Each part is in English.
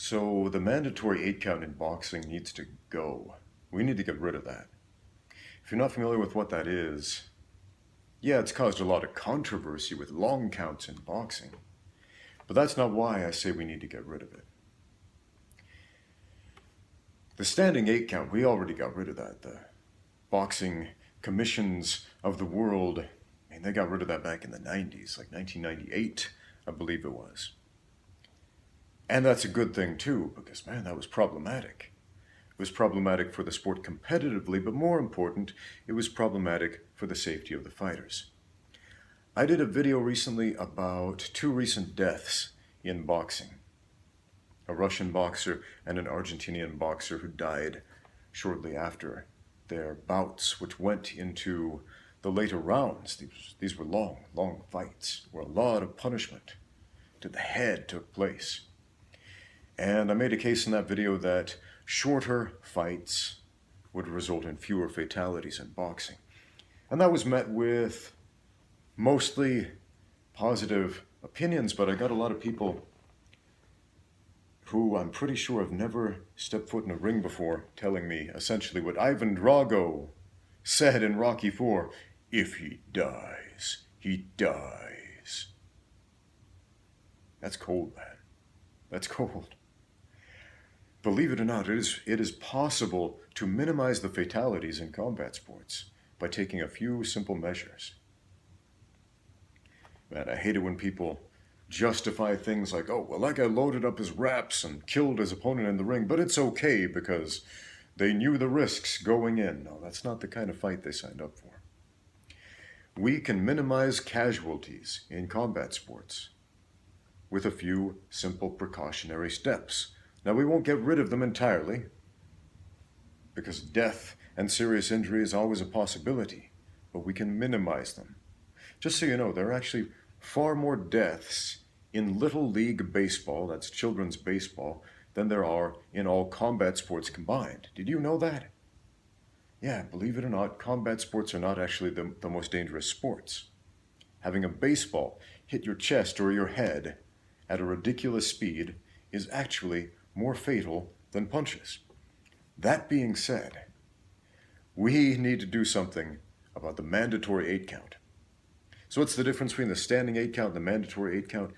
So the mandatory 8 count in boxing needs to go. We need to get rid of that. If you're not familiar with what that is, yeah, it's caused a lot of controversy with long counts in boxing. But that's not why I say we need to get rid of it. The standing 8 count, we already got rid of that. The boxing commissions of the world, they got rid of that back in the 90s, like 1998, I believe it was. And that's a good thing too, because man, that was problematic. It was problematic for the sport competitively, but more important, it was problematic for the safety of the fighters. I did a video recently about 2 recent deaths in boxing. A Russian boxer and an Argentinian boxer who died shortly after their bouts, which went into the later rounds. These were long fights, where a lot of punishment to the head took place. And I made a case in that video that shorter fights would result in fewer fatalities in boxing. And that was met with mostly positive opinions, but I got a lot of people who I'm pretty sure have never stepped foot in a ring before telling me essentially what Ivan Drago said in Rocky IV: if he dies, he dies. That's cold, man. That's cold. Believe it or not, it is possible to minimize the fatalities in combat sports by taking a few simple measures. Man, I hate it when people justify things like, oh, well, that guy loaded up his wraps and killed his opponent in the ring, but it's okay because they knew the risks going in. No, that's not the kind of fight they signed up for. We can minimize casualties in combat sports with a few simple precautionary steps. Now, we won't get rid of them entirely, because death and serious injury is always a possibility, but we can minimize them. Just so you know, there are actually far more deaths in Little League Baseball, that's children's baseball, than there are in all combat sports combined. Did you know that? Yeah, believe it or not, combat sports are not actually the most dangerous sports. Having a baseball hit your chest or your head at a ridiculous speed is actually more fatal than punches. That being said, we need to do something about the mandatory 8 count. So what's the difference between the standing 8 count and the mandatory 8 count?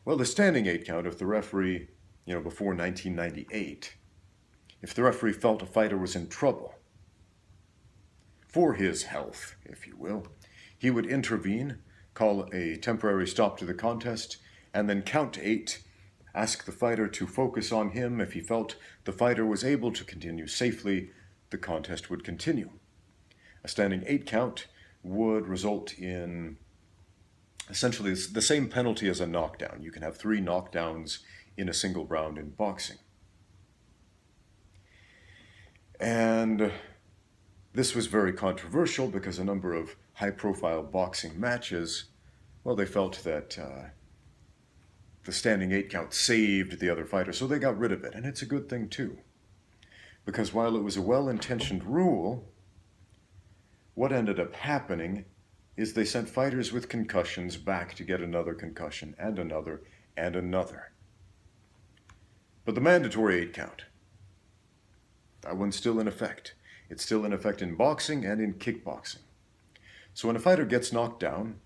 Well, the standing 8 count, if the referee, before 1998, if the referee felt a fighter was in trouble for his health, if you will, he would intervene, call a temporary stop to the contest, and then count to 8, ask the fighter to focus on him. If he felt the fighter was able to continue safely, the contest would continue. A standing 8 count would result in essentially the same penalty as a knockdown. You can have 3 knockdowns in a single round in boxing. And this was very controversial because a number of high-profile boxing matches, well, they felt that the standing 8 count saved the other fighter, so they got rid of it. And it's a good thing too, because while it was a well-intentioned rule, what ended up happening is they sent fighters with concussions back to get another concussion and another and another. But the mandatory 8 count, that one's still in effect. It's still in effect in boxing and in kickboxing. So when a fighter gets knocked down,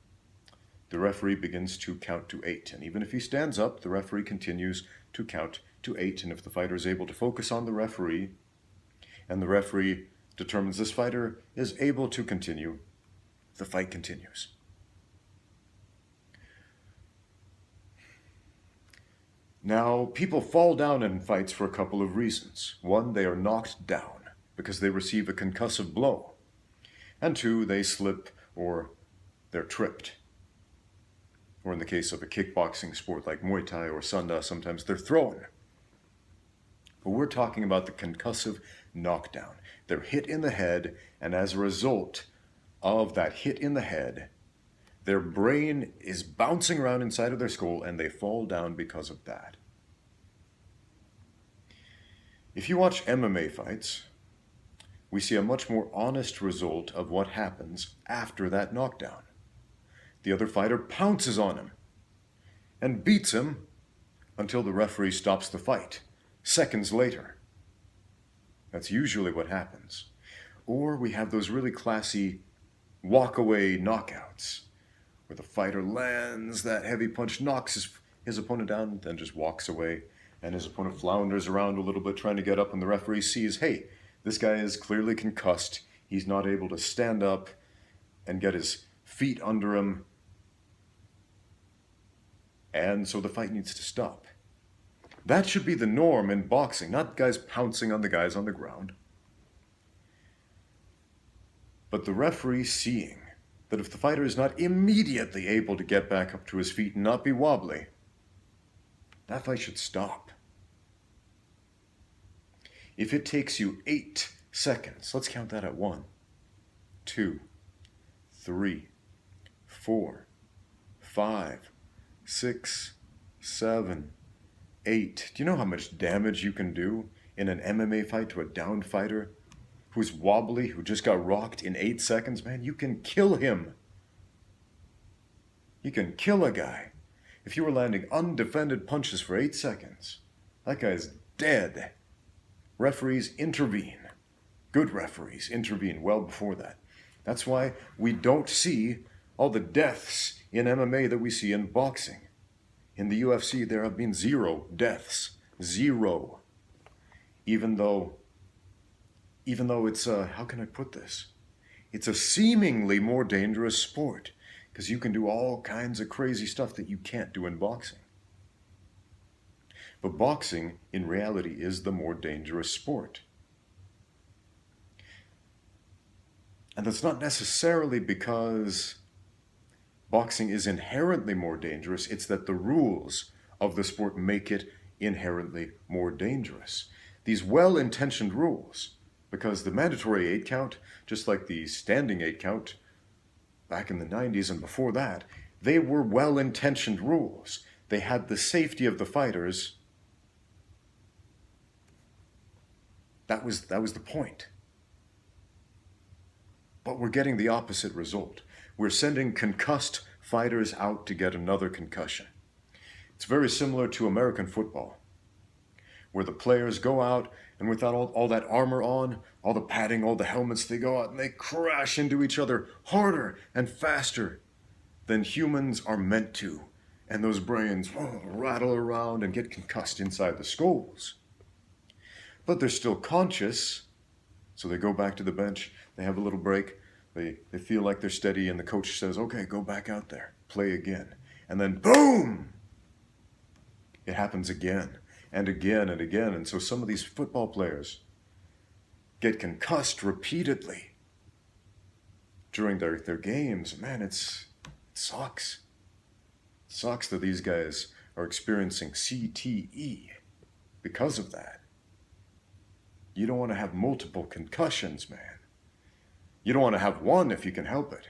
the referee begins to count to 8. And even if he stands up, the referee continues to count to 8. And if the fighter is able to focus on the referee, and the referee determines this fighter is able to continue, the fight continues. Now, people fall down in fights for a couple of reasons. 1, they are knocked down because they receive a concussive blow. And 2, they slip or they're tripped. Or in the case of a kickboxing sport like Muay Thai or Sanda, sometimes they're thrown. But we're talking about the concussive knockdown. They're hit in the head, and as a result of that hit in the head, their brain is bouncing around inside of their skull, and they fall down because of that. If you watch MMA fights, we see a much more honest result of what happens after that knockdown. The other fighter pounces on him and beats him until the referee stops the fight. seconds later. That's usually what happens. Or we have those really classy walk-away knockouts, where the fighter lands that heavy punch, knocks his opponent down, then just walks away, and his opponent flounders around a little bit trying to get up, and the referee sees, hey, this guy is clearly concussed. He's not able to stand up and get his feet under him, and so the fight needs to stop. That should be the norm in boxing, not guys pouncing on the guys on the ground. But the referee seeing that if the fighter is not immediately able to get back up to his feet and not be wobbly, that fight should stop. If it takes you 8 seconds, let's count that at 1, 2, 3, 4, 5, 6, 7, 8. Do you know how much damage you can do in an MMA fight to a downed fighter who's wobbly, who just got rocked in 8 seconds? Man, you can kill him. You can kill a guy. If you were landing undefended punches for 8 seconds, that guy's dead. Referees intervene. Good referees intervene well before that. That's why we don't see all the deaths in MMA that we see in boxing. In the UFC, there have been 0 deaths. 0. Even though it's how can I put this? It's a seemingly more dangerous sport, because you can do all kinds of crazy stuff that you can't do in boxing. But boxing, in reality, is the more dangerous sport. And that's not necessarily because boxing is inherently more dangerous. It's that the rules of the sport make it inherently more dangerous. These well-intentioned rules, because the mandatory 8 count, just like the standing 8 count back in the 90s and before that, they were well-intentioned rules. They had the safety of the fighters. That was the point. But we're getting the opposite result. We're sending concussed fighters out to get another concussion. It's very similar to American football, where the players go out and without all that armor on, all the padding, all the helmets, they go out and they crash into each other harder and faster than humans are meant to. And those brains rattle around and get concussed inside the skulls. But they're still conscious, so they go back to the bench, they have a little break, they feel like they're steady, and the coach says, okay, go back out there, play again. And then boom! It happens again and again and again. And so some of these football players get concussed repeatedly during their games. Man, it sucks. It sucks that these guys are experiencing CTE because of that. You don't want to have multiple concussions, man. You don't want to have one if you can help it.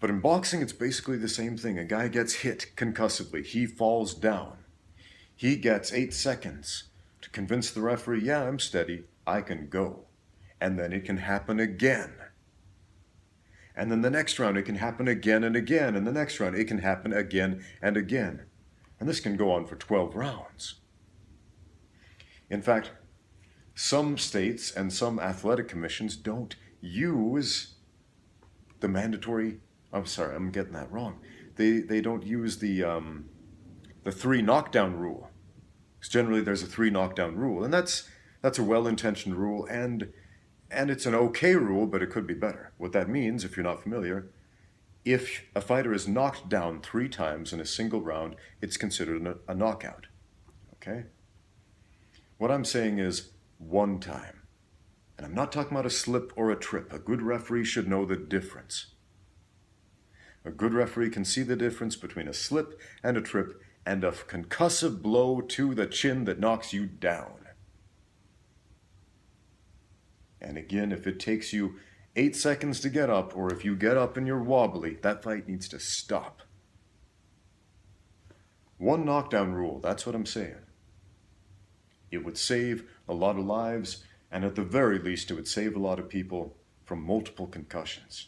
But in boxing, it's basically the same thing. A guy gets hit concussively. He falls down. He gets 8 seconds to convince the referee, yeah, I'm steady, I can go. And then it can happen again. And then the next round, it can happen again and again. And the next round, it can happen again and again. And this can go on for 12 rounds. In fact, some states and some athletic commissions don't use the mandatory, I'm sorry, I'm getting that wrong. They don't use the 3 knockdown rule. Because generally there's a 3 knockdown rule. And that's a well-intentioned rule, and it's an okay rule, but it could be better. What that means, if you're not familiar, if a fighter is knocked down 3 times in a single round, it's considered a knockout. Okay? What I'm saying is 1 time. And I'm not talking about a slip or a trip. A good referee should know the difference. A good referee can see the difference between a slip and a trip and a concussive blow to the chin that knocks you down. And again, if it takes you 8 seconds to get up, or if you get up and you're wobbly, that fight needs to stop. 1 knockdown rule, that's what I'm saying. It would save a lot of lives, and at the very least, it would save a lot of people from multiple concussions.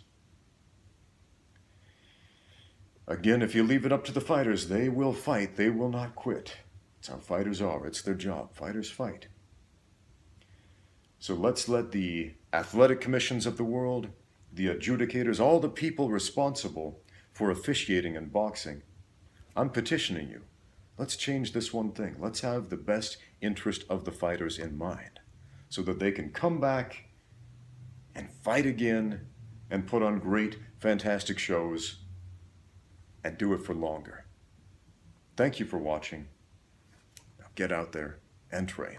Again, if you leave it up to the fighters, they will fight, they will not quit. It's how fighters are. It's their job. Fighters fight. So let's let the athletic commissions of the world, the adjudicators, all the people responsible for officiating in boxing, I'm petitioning you. Let's change this one thing. Let's have the best interest of the fighters in mind so that they can come back and fight again and put on great, fantastic shows and do it for longer. Thank you for watching. Now get out there and train.